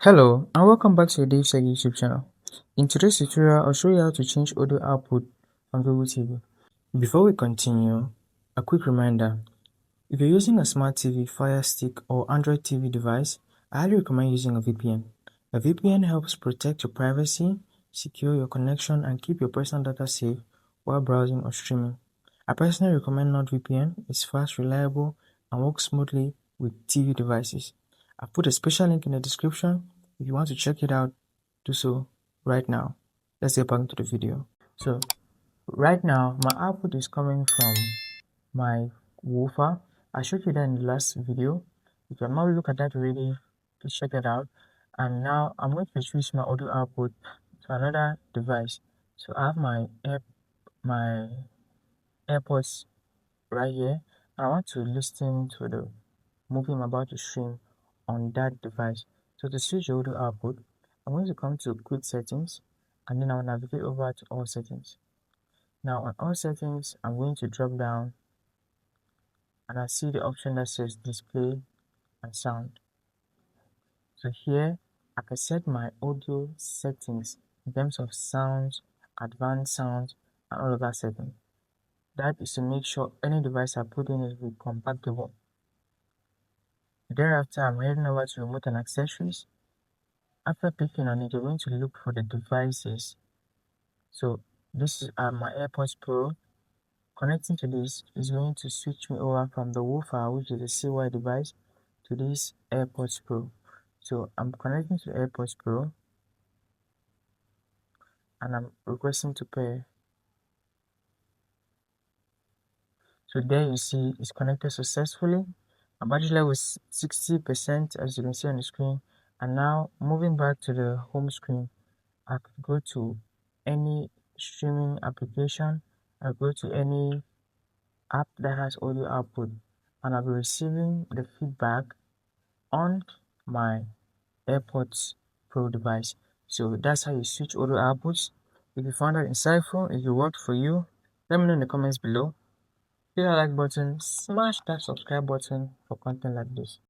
Hello and welcome back to the DaveTech YouTube channel. In today's tutorial, I'll show you how to change audio output on Google TV. Before we continue, a quick reminder. If you're using a smart TV, Fire Stick or Android TV device, I highly recommend using a VPN. A VPN helps protect your privacy, secure your connection, and keep your personal data safe while browsing or streaming. I personally recommend NordVPN. It's fast, reliable, and works smoothly with TV devices. I've put a special link in the description. If you want to check it out, do so right now. Let's get back into the video. So, right now, my output is coming from my woofer. I showed you that in the last video. If you have not looked at that already, please check it out. And now I'm going to switch my audio output to another device. So I have my AirPods right here. I want to listen to the movie I'm about to stream on that device. So to switch the audio output, I'm going to come to quick settings and then I'll navigate over to all settings. Now on all settings, I'm going to drop down and I see the option that says display and sound. So here I can set my audio settings in terms of sounds, advanced sounds, and all of that setting. That is to make sure any device I put in is compatible. Thereafter, I'm heading over to remote and accessories. After clicking on it, you're going to look for the devices. So this is my AirPods Pro. Connecting to this is going to switch me over from the woofer, which is a CY device, to this AirPods Pro. So I'm connecting to the AirPods Pro and I'm requesting to pair. So there you see it's connected successfully. My battery level is 60%, as you can see on the screen. And now moving back to the home screen, I could go to any streaming application. I'll go to any app that has audio output and I'll be receiving the feedback on my AirPods Pro device. So that's how you switch audio outputs. If you found that insightful, if it worked for you, let me know in the comments below. Hit that like button, smash that subscribe button for content like this.